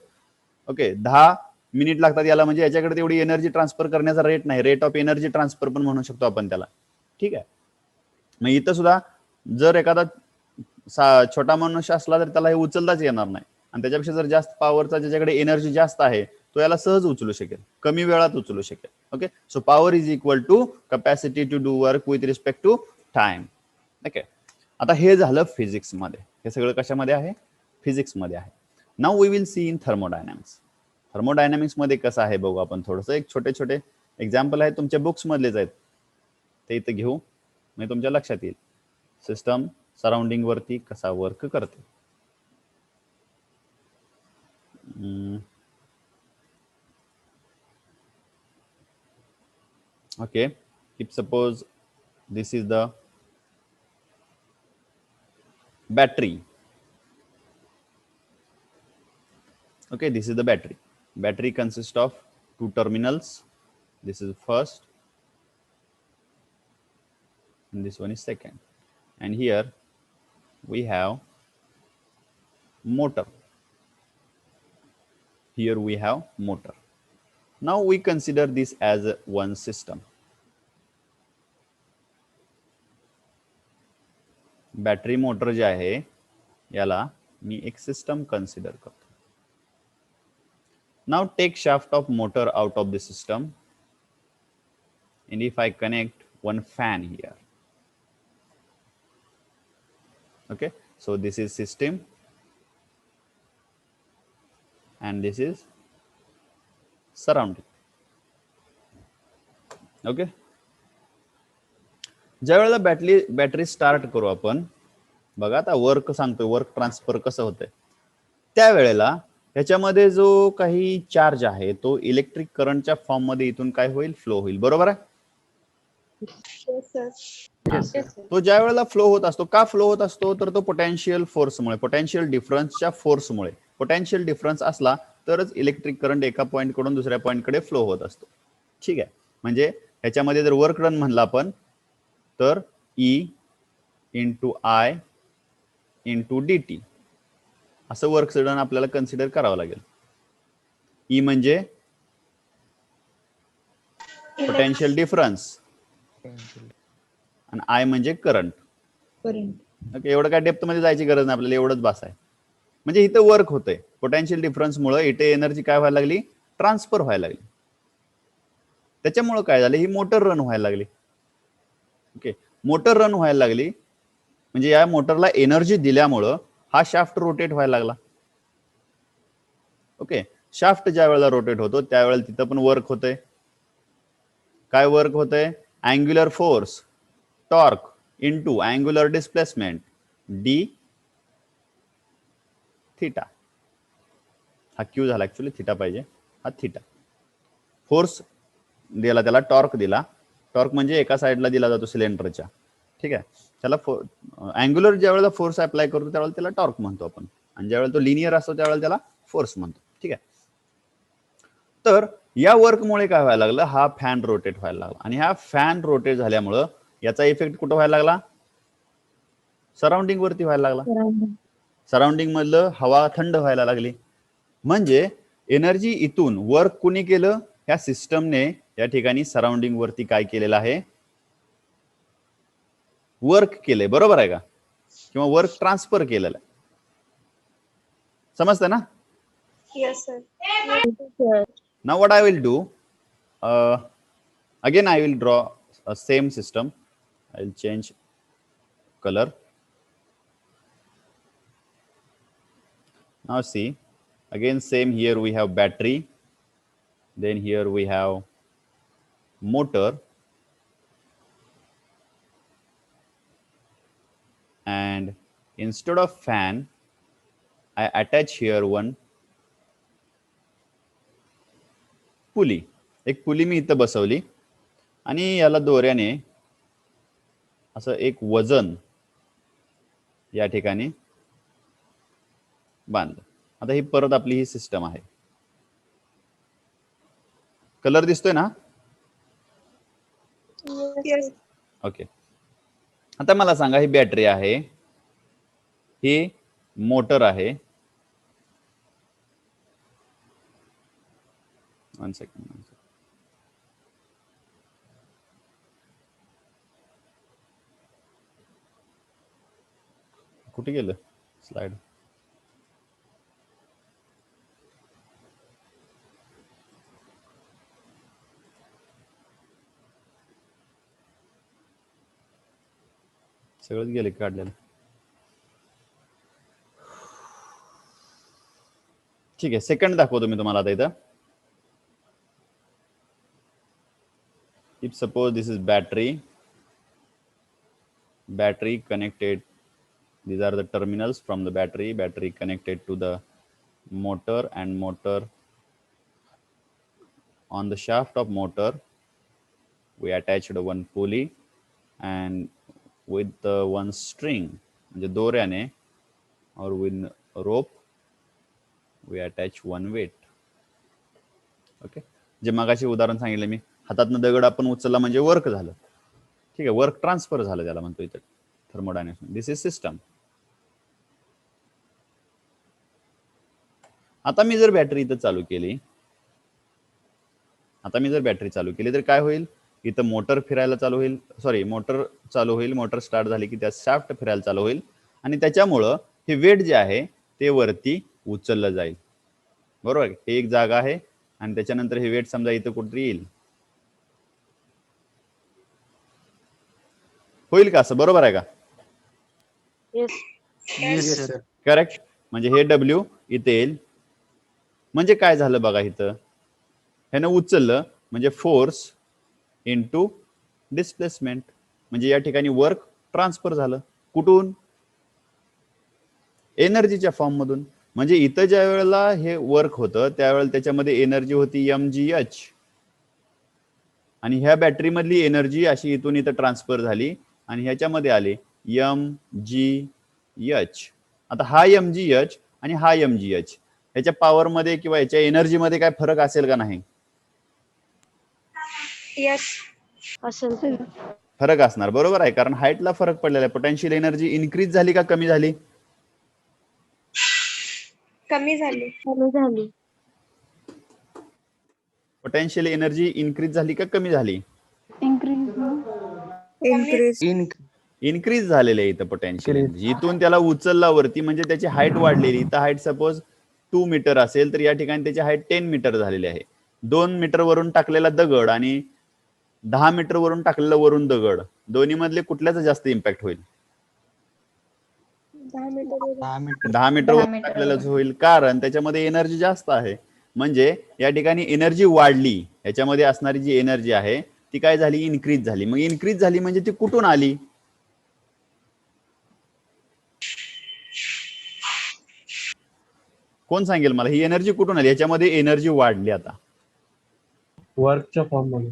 ओके, 10 मिनिट लागतात याला, म्हणजे याच्याकडे तेवढी एनर्जी ट्रान्सफर करण्याचा रेट नाही, रेट ऑफ एनर्जी ट्रान्सफर पण म्हणू शकतो आपण त्याला. ठीक आहे. मग इथं सुद्धा जर एखादा छोटा मनुष्य असला तर त्याला हे उचलताच येणार नाही, आणि त्याच्यापेक्षा जर जास्त पॉवरचा ज्याच्याकडे एनर्जी जास्त आहे तो याला सहज उचलू शकेल, कमी वेळात उचलू शकेल. Okay, so power is equal to capacity to do work with respect to time. Okay, आता हे झालं फिजिक्स मध्ये. हे सगळं कशामध्ये आहे? फिजिक्स मध्ये आहे. Now we will see in thermodynamics. Thermodynamics मध्ये कसं आहे बघू आपण थोडंसं. एक छोटे छोटे एक्झाम्पल आहेत, तुमच्या बुक्स मधलेच आहेत, ते इथं घेऊ म्हणजे तुमच्या लक्षात येईल सिस्टम सराउंडिंग वरती कसा वर्क करते. Okay, if suppose this is the battery. Okay, this is the battery. Battery consists of 2 terminals. This is first and this one is second, and here we have motor. Here we have motor. Now we consider this as one system. Battery motor जे आहे याला मी एक system consider करतो. Now take shaft of motor out of the system, and if I connect one fan here. Okay, so this is system and this is surrounding. Okay, ज्या वेळेला battery start करू आपण, बघा आता वर्क सांगतोय, work transfer कसं होतंय, त्यावेळेला ह्याच्यामध्ये जो काही चार्ज आहे तो इलेक्ट्रिक करंटच्या फॉर्म मध्ये इथून काय होईल? फ्लो होईल. बरोबर आहे? तो ज्या वेळेला फ्लो होत असतो, का फ्लो होत असतो? तर तो पोटेन्शियल फोर्समुळे, पोटेन्शियल डिफरन्सच्या फोर्समुळे. पोटेन्शियल डिफरन्स असला तरच इलेक्ट्रिक करंट एका पॉइंट कडून दुसऱ्या पॉइंट कडे फ्लो होत असतो. ठीक आहे, म्हणजे ह्याच्यामध्ये जर वर्क डन म्हणला आपण तर E into I into dt असं वर्क डन आपल्याला कन्सिडर करावं लागेल. E म्हणजे पोटेन्शियल डिफरन्स, आणि आय म्हणजे करंट. ओके, एवढं काय डेप्थ मध्ये जायची गरज नाही आपल्याला, एवढंच बास आहे. म्हणजे इथं वर्क होतंय, पोटेन्शियल डिफरन्समुळे इथे एनर्जी काय व्हायला लागली, ट्रान्सफर व्हायला लागली. त्याच्यामुळे काय झालं, ही मोटर रन व्हायला लागली. ओके, मोटर रन व्हायला लागली म्हणजे या मोटरला एनर्जी दिल्यामुळं हा शाफ्ट रोटेट व्हायला लागला. ओके, शाफ्ट ज्या वेळेला रोटेट होतो त्यावेळेला तिथं पण वर्क होतंय. काय वर्क होतंय, angular force torque into angular displacement D theta. हा क्यू झाला, ऍक्च्युली थिटा पाहिजे, हा थिटा. फोर्स दिला त्याला, टॉर्क दिला. टॉर्क म्हणजे एका साईडला दिला जातो सिलेंडरच्या, ठीक आहे. त्याला अँग्युलर ज्या वेळेला फोर्स अप्लाय करतो त्यावेळेला त्याला टॉर्क म्हणतो आपण, आणि ज्यावेळेला तो लिनियर असतो त्यावेळेला त्याला फोर्स म्हणतो, ठीक आहे. तर या वर्कमुळे काय व्हायला लागलं, हा फॅन रोटेट व्हायला लागला, आणि हा फॅन रोटेट झाल्यामुळं याचा इफेक्ट कुठं व्हायला लागला, सराउंडिंग वरती व्हायला लागला. सराउंडिंग मधलं हवा थंड व्हायला लागली. म्हणजे एनर्जी इथून वर्क कुणी केलं, ह्या सिस्टमने या ठिकाणी सराउंडिंग वरती काय केलेलं आहे, वर्क केलंय. बरोबर आहे का, किंवा वर्क ट्रान्सफर केलेलं आहे. समजतं ना. Yes, sir. Now what I will do, again I will draw a same system. I will change color. Now see, again same, here we have battery, then here we have motor, and instead of fan I attach here one pulley. एक pulley मी इथं बसवली आणि याला दोऱ्याने असं एक वजन या ठिकाणी बांधलं. आता ही परत आपली ही सिस्टम आहे. कलर दिसतोय ना. Yes. ओके, आता मला सांगा, ही बॅटरी आहे, ही मोटर आहे. वन सेकंड, कुठे गेलं स्लाइड. सगळंच गेले काढलेलं. ठीक आहे, सेकंड दाखवतो मी तुम्हाला आता इथं. If suppose this is battery connected, these are the terminals from the battery connected to the motor, and motor, on the shaft of motor we attached one pulley, and with the one string, म्हणजे दोऱ्याने, or with rope we attach one weight. Okay, जे मगाशी उदाहरण सांगितलं मी, हातातनं दगड आपण उचलला म्हणजे work झालं, ठीक आहे, वर्क ट्रान्सफर झालं, त्याला म्हणतो इथं थर्मोडायनॅमिक्स. This is system. आता मी जर बॅटरी इथं चालू केली, तर काय होईल, इथं मोटर फिरायला चालू होईल, मोटर चालू होईल, मोटर स्टार्ट झाली की त्या शाफ्ट फिरायला चालू होईल, आणि त्याच्यामुळं हे वेट जे आहे ते वरती उचललं जाईल. बरोबर, हे एक जागा आहे, आणि त्याच्यानंतर हे वेट समजा इथं कुठेतरी येईल. होईल का असं, बरोबर आहे का. Yes, sir. करेक्ट. म्हणजे हे डब्ल्यू इथे येईल. म्हणजे काय झालं बघा, इथं ह्यानं उचललं म्हणजे फोर्स इंटू डिस्प्लेसमेंट, म्हणजे या ठिकाणी वर्क ट्रान्सफर झालं. कुठून, एनर्जीच्या फॉर्म मधून. म्हणजे इथं ज्या वेळेला हे वर्क होतं त्यावेळेला त्याच्यामध्ये एनर्जी होती mgh, आणि ह्या बॅटरी मधली एनर्जी अशी इथून इथं ट्रान्सफर झाली आणि ह्याच्यामध्ये आले mgh. आता हा mgh आणि हा mgh, ह्याच्या पॉवर मध्ये किंवा ह्याच्या एनर्जी मध्ये काय फरक असेल का नाही. Yes. असेल. फरक असणार, बरोबर आहे, कारण हाईटला फरक पडलेला आहे. पोटेन्शियल एनर्जी इन्क्रीज झाली का कमी झाली. कमी झाली. झाली. पोटेन्शियल एनर्जी इन्क्रीज झाली का कमी झाली? इनक्रीज. इन्क्रीज झालेले आहे इथं पोटेन्शियल एनर्जी. इथून त्याला उचलला वरती म्हणजे त्याची हाईट वाढलेली. इथं हाईट सपोज 2 मीटर असेल तर या ठिकाणी त्याची हाईट 10 मीटर झालेली आहे. 2 मीटर वरून टाकलेला दगड आणि 10 मीटर वरून टाकलेला वरून दगड, दोन्ही मधले कुठल्याचा जास्त इम्पॅक्ट होईल? 10 मीटर वरून टाकलेलाच होईल, कारण त्याच्यामध्ये एनर्जी जास्त आहे. म्हणजे या ठिकाणी एनर्जी वाढली, याच्यामध्ये असणारी जी एनर्जी आहे ती काय झाली? इन्क्रीज झाली. मग इन्क्रीज झाली म्हणजे ती कुठून आली? कोण सांगेल मला ही एनर्जी कुठून आली? याच्यामध्ये एनर्जी वाढली. आता वर्कच्या फॉर्म मध्ये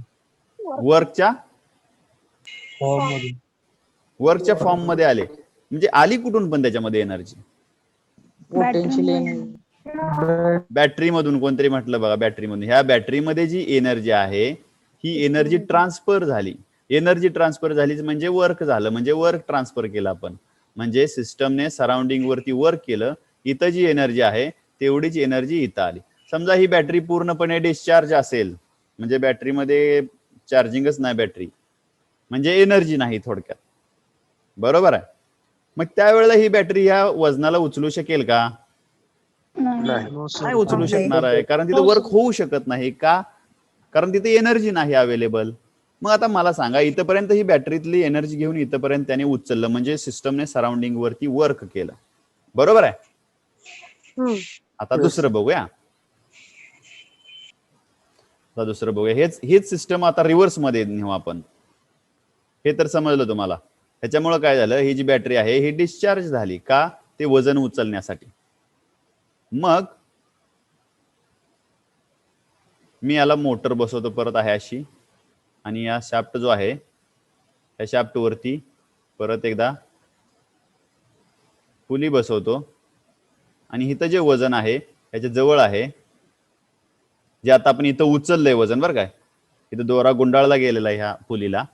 वर्कच्या फॉर्म मध्ये आले म्हणजे आली कुठून पण त्याच्यामध्ये एनर्जी? बॅटरी मधून. कोणतरी म्हटलं बघा बॅटरी मधून. ह्या बॅटरीमध्ये जी एनर्जी आहे ही एनर्जी ट्रान्सफर झाली. एनर्जी ट्रान्सफर झाली म्हणजे वर्क झालं, म्हणजे वर्क ट्रान्सफर केलं आपण. म्हणजे सिस्टमने सराउंडिंग वरती वर्क केलं. इथं जी एनर्जी आहे तेवढीच एनर्जी इथं आली. समजा ही बॅटरी पूर्णपणे डिस्चार्ज असेल, म्हणजे बॅटरीमध्ये चार्जिंगच नाही, बॅटरी म्हणजे एनर्जी नाही थोडक्यात, बरोबर आहे. मग त्यावेळेला ही बॅटरी ह्या वजनाला उचलू शकेल का? नाही उचलू शकणार आहे, कारण तिथे वर्क होऊ शकत नाही. का? कारण तिथे एनर्जी नाही अवेलेबल. मग आता मला सांगा, इथपर्यंत ही बॅटरीतली एनर्जी घेऊन इथपर्यंत त्याने उचललं म्हणजे सिस्टमने सराउंडिंग वरती वर्क केलं, बरोबर आहे. आता दुसरं बघूया. हेच सिस्टम आता रिव्हर्स मध्ये नेऊ आपण. हे तर समजलं तुम्हाला. ह्याच्यामुळे काय झालं, ही जी बॅटरी आहे ही डिस्चार्ज झाली. का? ते वजन उचलण्यासाठी. मग मी याला मोटर बसवतो परत आहे अशी, आणि या शाफ्ट जो आहे त्या शाफ्ट वरती परत एकदा पुली बसवतो, आणि इथं जे वजन आहे त्याच्या जवळ आहे, जे आता आपण इथं उचललंय वजन, बरं काय, इथं दोरा गुंडाळला गेलेला आहे ह्या पुलीला.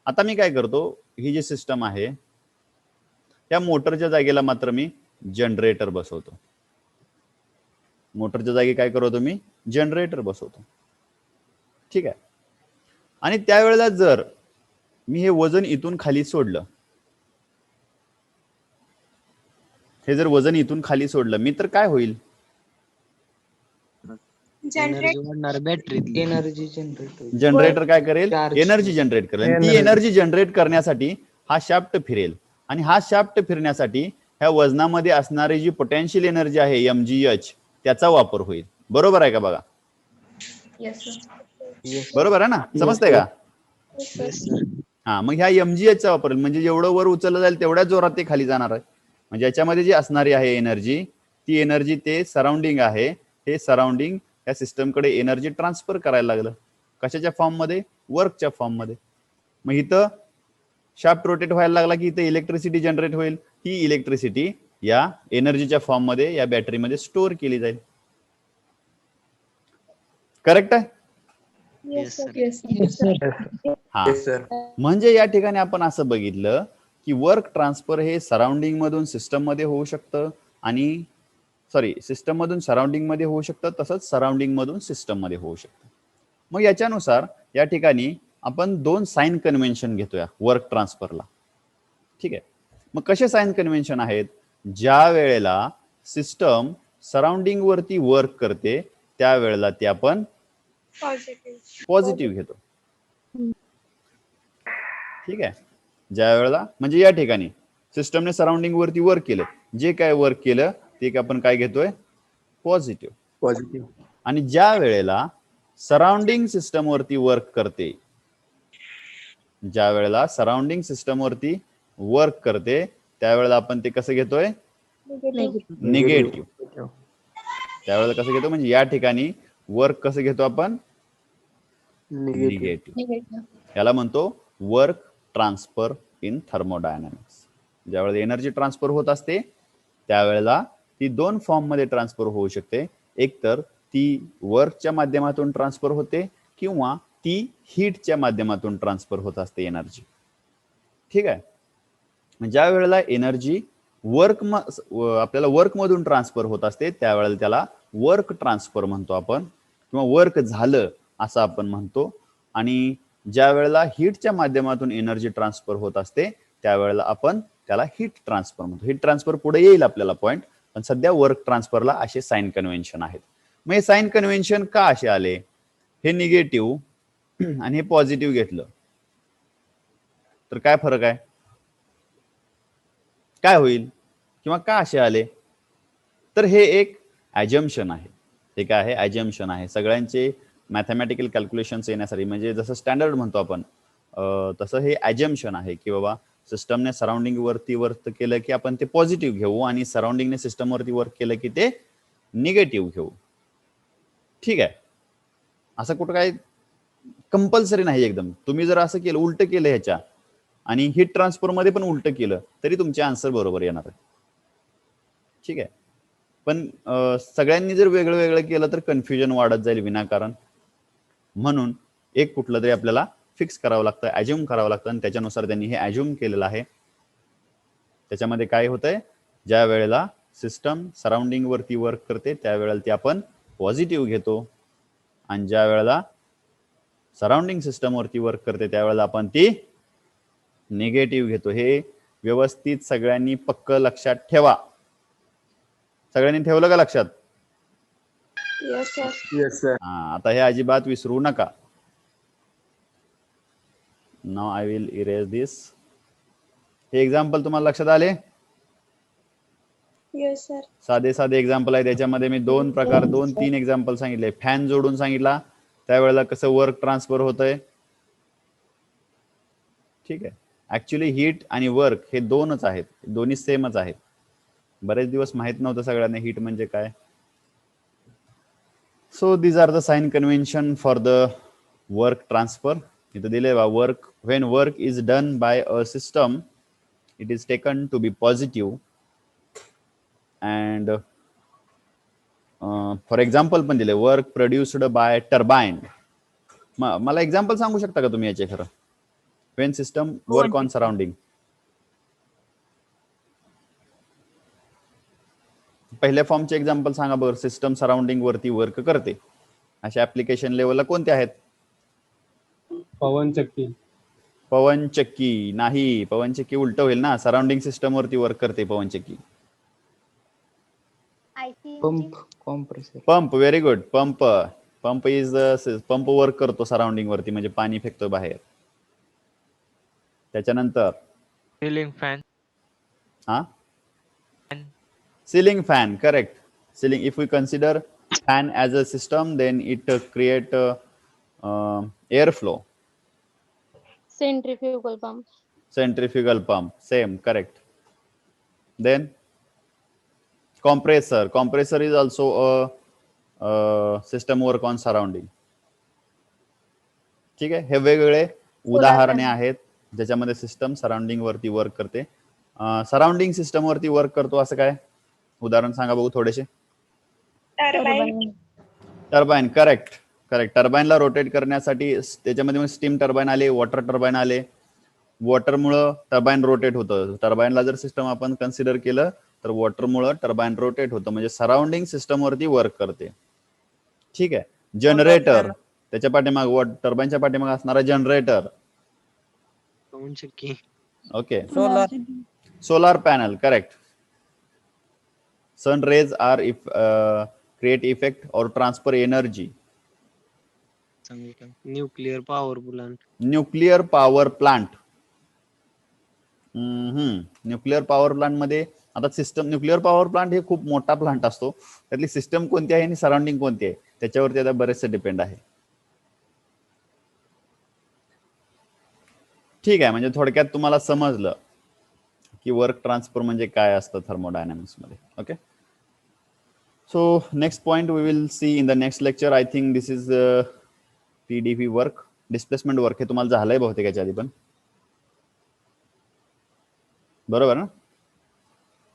आता मी काय करतो, ही जी सिस्टम आहे त्या मोटरच्या जागेला मात्र मी जनरेटर बसवतो. मोटरच्या जागी काय करतो मी? जनरेटर बसवतो. ठीक आहे. आणि त्यावेळेला जर मी हे वजन इथून खाली सोडलं, हे जर वजन इथून खाली सोडलं मी, तर काय होईल? जनरेटर काय करेल? एनर्जी जनरेट करेल. ती एनर्जी जनरेट करण्यासाठी हा शाफ्ट फिरेल, आणि हा शाफ्ट फिरण्यासाठी ह्या वजनामध्ये असणारी जी पोटेन्शियल एनर्जी आहे mgh त्याचा वापर होईल. बरोबर आहे का? बघा, बरोबर आहे ना? समजतंय का? हा, मग ह्या mgh चा वापर म्हणजे जेवढं वर उचललं जाईल तेवढ्या जोरात ते खाली जाणार आहे. म्हणजे याच्यामध्ये जी असणारी आहे एनर्जी, ती एनर्जी ते सराउंडिंग आहे, हे सराउंडिंग या सिस्टमकडे एनर्जी ट्रान्सफर करायला लागलं. कशाच्या फॉर्म मध्ये? वर्कच्या फॉर्म मध्ये. मग इथं शाफ्ट रोटेट व्हायला लागला की इथे इलेक्ट्रिसिटी जनरेट होईल. ही इलेक्ट्रिसिटी या एनर्जीच्या फॉर्म मध्ये या बॅटरीमध्ये स्टोअर केली जाईल. करेक्ट आहे? हा, म्हणजे या ठिकाणी आपण असं बघितलं की वर्क ट्रान्सफर हे सराउंडिंग मधून सिस्टम मध्ये होऊ शकतं, आणि सिस्टम मधून सराउंडिंग मध्ये होऊ शकतं, तसंच सराउंडिंग मधून सिस्टम मध्ये होऊ शकतं. मग याच्यानुसार या ठिकाणी आपण 2 साइन कन्व्हेन्शन घेतोया वर्क ट्रान्सफरला. ठीक आहे. मग कसे साइन कन्व्हेन्शन आहेत? ज्या वेळेला सिस्टम सराउंडिंग वरती वर्क करते त्यावेळेला ते आपण पॉझिटिव्ह घेतो. ठीक आहे. ज्या वेळेला म्हणजे या ठिकाणी सिस्टमने सराउंडिंग वरती वर्क केलं, जे काय वर्क केलं ते आपण काय घेतोय? पॉझिटिव्ह. आणि ज्या वेळेला सराउंडिंग सिस्टम वरती वर्क करते, ज्या वेळेला सराउंडिंग सिस्टम वरती वर्क करते त्यावेळेला आपण ते कसं घेतोय? निगेटिव्ह. त्यावेळेला कसं घेतो? म्हणजे या ठिकाणी वर्क कसं घेतो आपण? निगेटिव्ह. याला म्हणतो वर्क ट्रान्सफर इन थर्मोडायनामिक्स. ज्यावेळेला एनर्जी ट्रान्सफर होत असते त्यावेळेला ती 2 फॉर्म मध्ये ट्रान्सफर होऊ शकते. एक तर ती वर्कच्या माध्यमातून ट्रान्सफर होते, किंवा ती हीटच्या माध्यमातून ट्रान्सफर होत असते एनर्जी. ठीक आहे. ज्या वेळेला एनर्जी आपल्याला वर्क मधून ट्रान्सफर होत असते त्यावेळेला त्याला वर्क ट्रान्सफर म्हणतो आपण, किंवा वर्क झालं असं आपण म्हणतो. आणि ज्या वेळेला हीटच्या माध्यमातून एनर्जी ट्रान्सफर होत असते त्यावेळेला आपण त्याला हीट ट्रान्सफर म्हणतो. हीट ट्रान्सफर पुढे येईल आपल्याला पॉईंट, पण सध्या वर्क ट्रान्सफरला असे साइन कन्व्हेन्शन आहेत. मग हे साइन कन्व्हेन्शन का असे आले? हे निगेटिव्ह आणि हे पॉझिटिव्ह घेतलं तर काय फरक आहे, काय होईल, किंवा का असे आले? तर हे एक ॲजम्पशन आहे. हे काय आहे? ॲजम्पशन आहे. सगळ्यांचे मॅथमॅटिकल कॅल्क्युलेशन्स येण्यासाठी, म्हणजे जसं स्टँडर्ड म्हणतो आपण तसं हे ॲजम्पशन आहे की बाबा सिस्टमने सराउंडिंग वरती वर्क केलं की आपण ते पॉझिटिव्ह घेऊ आणि सराउंडिंगने सिस्टमवरती वर्क केलं की ते निगेटिव्ह घेऊ. ठीक आहे, असं कुठं काय कंपल्सरी नाही एकदम. तुम्ही जर असं केलं, उलट केलं ह्याच्या आणि हीट ट्रान्सफर मध्ये पण उलट केलं तरी तुमचे आन्सर बरोबर येणार आहे. ठीक आहे, पण सगळ्यांनी जर वेगळं वेगळं केलं तर कन्फ्युजन वाढत जाईल विनाकारण. म्हणून एक कुठलं तरी आपल्याला फिक्स करावं लागतं, ॲज्युम करावं लागतं, आणि त्याच्यानुसार त्यांनी हे ॲज्युम केलेलं आहे. त्याच्यामध्ये काय होतंय, ज्या वेळेला सिस्टम सराउंडिंग वरती वर्क करते त्यावेळेला ती आपण पॉझिटिव्ह घेतो, आणि ज्या वेळेला सराउंडिंग सिस्टम वरती वर्क करते त्यावेळेला आपण ती निगेटिव्ह घेतो. हे व्यवस्थित सगळ्यांनी पक्क लक्षात ठेवा. सगळ्यांनी ठेवलं का लक्षात? Yes, sir. Yes, sir. आता हे अजिबात विसरू नका. नाउ आय विल इरेज दिस. हे एक्झाम्पल तुम्हाला लक्षात आले? Yes, sir. साधे साधे एक्झाम्पल आहे. त्याच्यामध्ये मी दोन प्रकार, 2-3 एक्झाम्पल सांगितले. फॅन जोडून सांगितला त्यावेळेला कसं वर्क ट्रान्सफर होतंय. ठीक आहे, ऍक्च्युली हीट आणि वर्क हे दोनच आहेत, दोन्ही सेमच आहेत. बरेच दिवस माहित नव्हतं सगळ्यांना हीट म्हणजे काय. So these are the sign convention for the work transfer. इथं दिले बा, work when work is done by a system it is taken to be positive. And for example पण दिले, वर्क प्रोड्युस्ड बाय टर्बाइन. मला example सांगू शकता का तुम्ही याचे? खरं when system work on surrounding. पहिल्या फॉर्मचे एक्झाम्पल सांगा बरं. सिस्टम सराउंडिंग वरती वर्क करते अशा ऍप्लिकेशन लेवलला कोणते आहेत? पवन चक्की. पवन चक्की नाही, पवन चक्की उलट होईल ना. सराउंडिंग सिस्टम वरती वर्क करते पवन चक्की. Pump, compressor. Pump, very good. Pump, pump is pump work करतो सराउंडिंग वरती, म्हणजे पाणी फेकतो बाहेर. त्याच्यानंतर सीलिंग फॅन. हा, ceiling fan, correct. Ceiling, if we consider fan as a system then it create airflow. Centrifugal pump. Centrifugal pump, same, correct. Then compressor, compressor is also a system work on surrounding. ठीक आहे, हे वेगवेगळे उदाहरणे आहेत ज्याच्यामध्ये system surrounding वरती work करते. Surrounding system वरती वर्क करतो असं काय उदाहरण सांगा बघू थोडेसे. Turbine. Turbine, correct correct. टर्बाइनला रोटेट करण्यासाठी त्याच्यामध्ये स्टीम टर्बाइन आले, वॉटर टर्बाइन आले. वॉटरमुळं टर्बाइन रोटेट होतं. टर्बाइनला जर सिस्टम आपण कन्सिडर केलं तर वॉटरमुळं टर्बाइन रोटेट होतं, म्हणजे सराउंडिंग सिस्टम वरती वर्क करते. ठीक आहे. जनरेटर, त्याच्या पाठीमाग टर्बाइनच्या पाठीमाग असणारा generator. Okay. Solar panel, correct. sun rays are create effect or transfer energy. Nuclear power plant. Nuclear power plant. Nuclear power plant मध्ये आता सिस्टम, न्यूक्लिअर पॉवर प्लांट हे खूप मोठा प्लांट असतो. त्यातली सिस्टम कोणती आहे आणि सराउंडिंग कोणती आहे त्याच्यावरती आता बरेचसे डिपेंड आहे. ठीक आहे, म्हणजे थोडक्यात तुम्हाला समजलं की वर्क ट्रान्सफर म्हणजे काय असतं थर्मोडायनामिक्स मध्ये. Okay, so next point we will see in the next lecture. I think this is PDP work, displacement work. हे तुम्हाला झालंय बहुतेक याच्या आधी पण, बरोबर ना?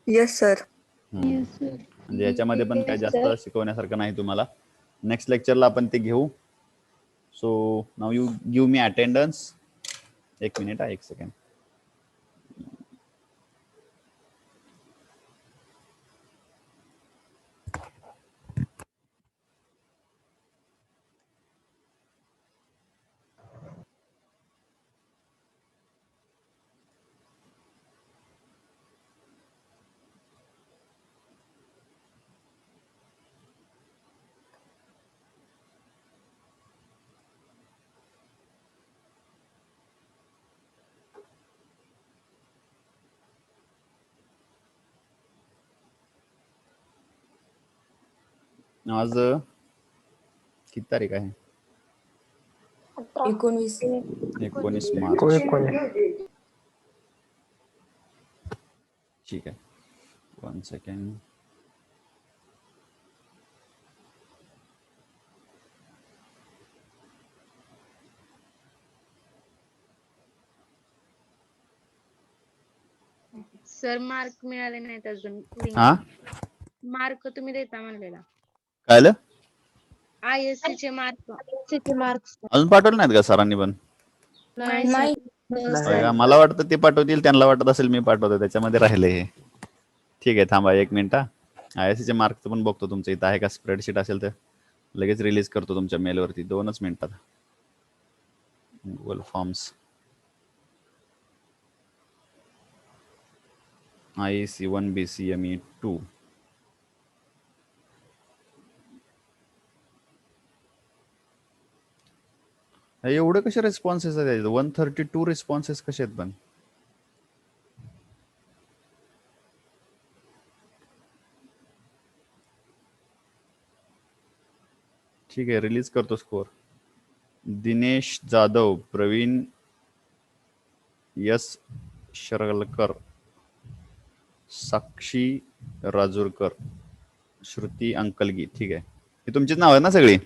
Yes sir. म्हणजे याच्यामध्ये पण काय जास्त शिकवण्यासारखं नाही तुम्हाला. नेक्स्ट लेक्चरला आपण ते घेऊ. So now you give me attendance. एक मिनिट, एक सेकंड. आज किती तारीख आहे? 19. 19 मार्च. ठीक आहे. 1 सेकंड. सर मार्क मिळाले नाहीत अजून. हा मार्क तुम्ही देता म्हणलेला. काय आलं? ISC चे मार्क. अजून पाठवलं नाहीत का सरांनी पण? नाही. होय का? मला वाटतं ते पाठवतील, त्यांना वाटत असेल मी पाठवतो, त्याच्यामध्ये राहिले हे. ठीक आहे, थांबा 1 मिनिट. ISC चे मार्क पण बघतो तुमच्या इथं आहे का, स्प्रेडशीट असेल तर लगेच रिलीज करतो तुमच्या मेलवरती. 2च मिनिटात. Google forms IEC 1 BCME 2. एवढे कसे रिस्पॉन्सेस आहेत? 132 रिस्पॉन्सेस कसे आहेत पण? ठीक आहे, रिलीज करतो स्कोर. दिनेश जाधव, प्रवीण यस शरलकर, साक्षी राजूरकर, श्रुती अंकलगी. ठीक आहे, ही तुमचीच नाव आहेत ना सगळी?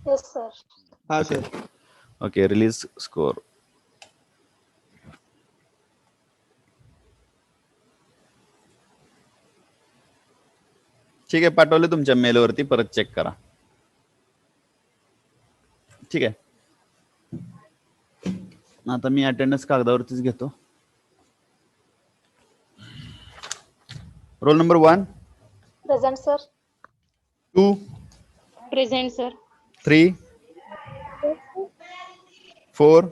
Yes sir. हा सर. Okay, release score. ठीक आहे, पाठवले तुमच्या मेलवरती, परत चेक करा. ठीक आहे, आता मी अटेंडन्स कागदावरतीच घेतो. Roll number 1. Present sir. 2. Present sir. 3. 4.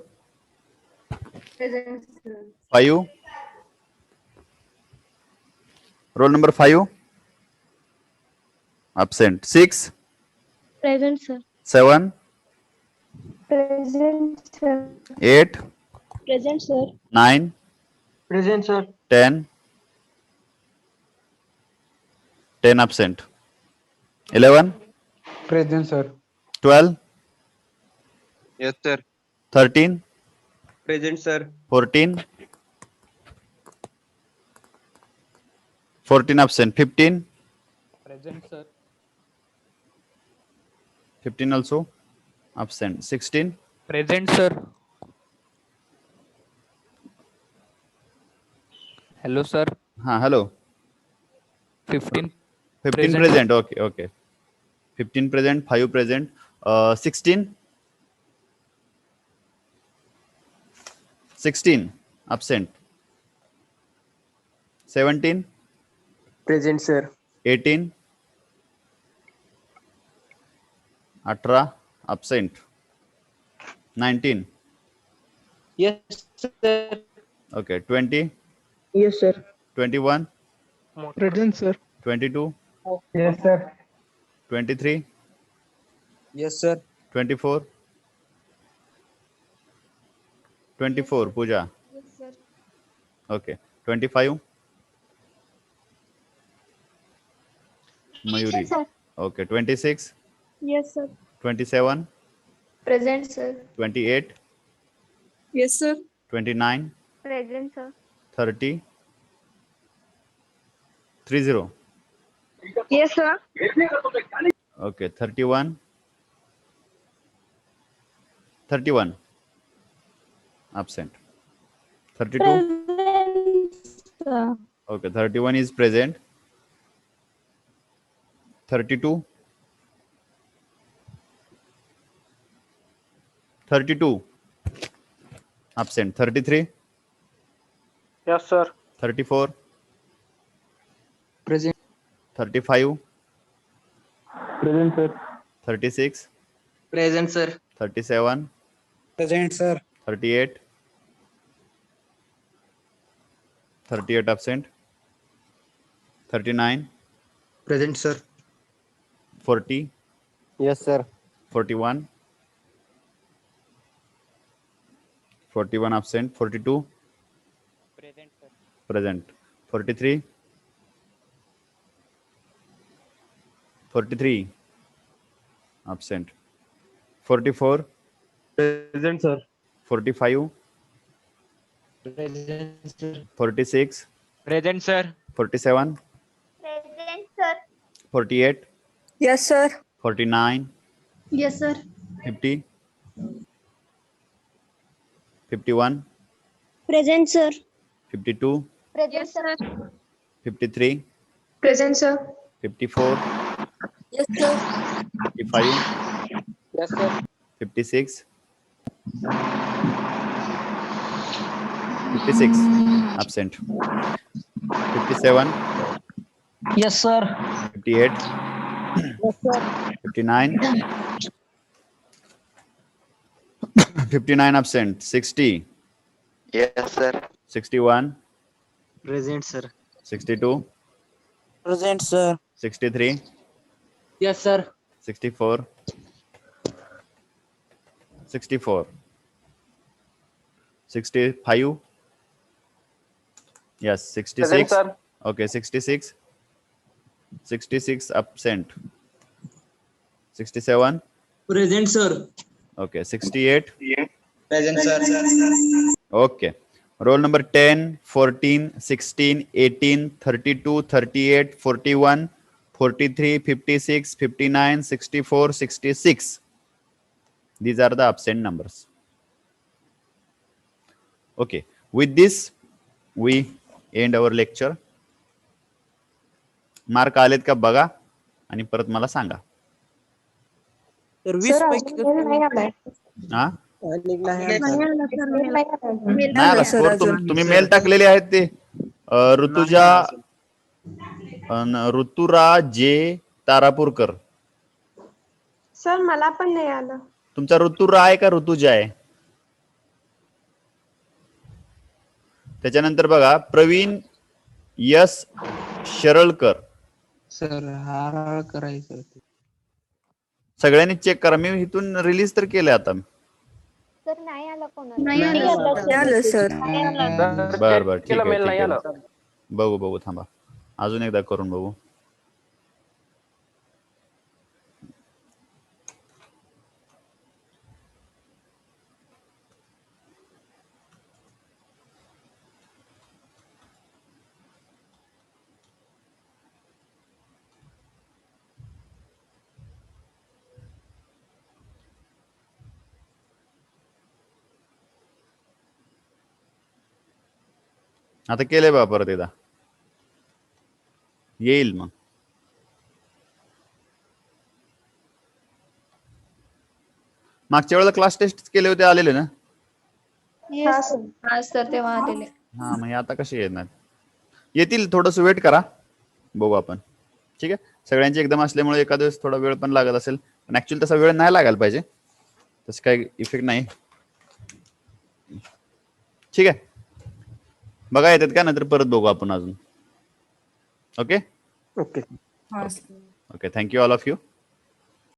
Present sir. 5. Roll number 5. Absent. 6. Present sir. 7. Present sir. 8. Present sir. 9. Present sir. 10. 10 absent. 11. Present sir. 12. Yes, sir. 13. Present sir. 14. 14 absent. 15. Present sir. 15 also absent. 16. Present, sir. Hello, sir. Hello. 15. 15 present. Okay. 15 present. 5 present. 16. 16 absent. 17. Present sir. 18. 18 absent. 19. Yes sir. Okay. 20. Yes sir. 21. Present sir. 22. Yes sir. 23. Yes sir. 24. 24 Pooja. Yes sir. Okay. 25. Mayuri. sir. Okay. 26. Yes sir. 27. Present sir. 28. Yes, sir. 29. Present sir. 30. 30. Yes sir. Okay. 31. 31 absent. 32. Present sir. Okay. 31 is present. 32. 32 absent. 33. Yes sir. 34. Present. 35. Present sir. 36. Present sir. 37. Present sir. 38. 38 absent. 39. Present sir. 40. Yes sir. 41. 41 absent. 42. Present, sir. Present. 43. 43 absent. 44 Present, sir. 45 Present, sir. 46 Present, sir. 47 Present, sir. 48 Yes, sir. 49 Yes, sir. 50 51 Present, sir. 52 Present, sir. 53 Present, sir. 54 Yes, sir. 55 Yes, sir. 56 56 absent. 57 Yes, sir. 58 59 59 absent. 60 Yes, sir. 61 Present, sir. 62 Present, sir. 63 Yes, sir. 64 64 65 yes 66 sir. okay 66 66 absent. 67 Present, sir. okay 68 Present, sir. okay. Roll number 10 14 16 18 32 38 41 43 56 59 64 66. These are the absent numbers. Okay, with this we end our lecture. Mark आलेत का बघा आणि परत मला सांगा. तर 20 पैकी हा Mail नाही आला स्कोर. तुम्ही मेल टाकलेले आहेत ते ऋतुजा ऋतुराज जे तारापूरकर. सर मला पण नाही आलं. तुमचा ऋतुरा आहे का ऋतुजा आहे? त्याच्यानंतर बघा प्रवीण यस शरळकर. सर हार करायचं. सगळ्यांनी चेक करा. मी इथून रिलीज तर केलंय आता. सर नाही आलं कोणाला. नाही आलं, सर. बर बर ठीक आहे ठीक आहे. बघू बघू थांबा. अजून एकदा करून बघू. आता केलंय बा परत एकदा. येईल मग. मागच्या वेळेला क्लास टेस्ट केले होते आलेले ना? हा सर तेव्हा आलेले. हा मग आता कसे येणार? येतील. थोडस वेट करा, बघू आपण. ठीक आहे. सगळ्यांची एकदम असल्यामुळे एखाद्या वेळेस थोडा वेळ पण लागत असेल, पण ऍक्च्युअली तसा वेळ नाही लागायला पाहिजे. तसं काही इफेक्ट नाही. ठीक आहे. बघा येतात का, नंतर परत बघू आपण अजून. Okay Okay. Okay. Thank you all of you.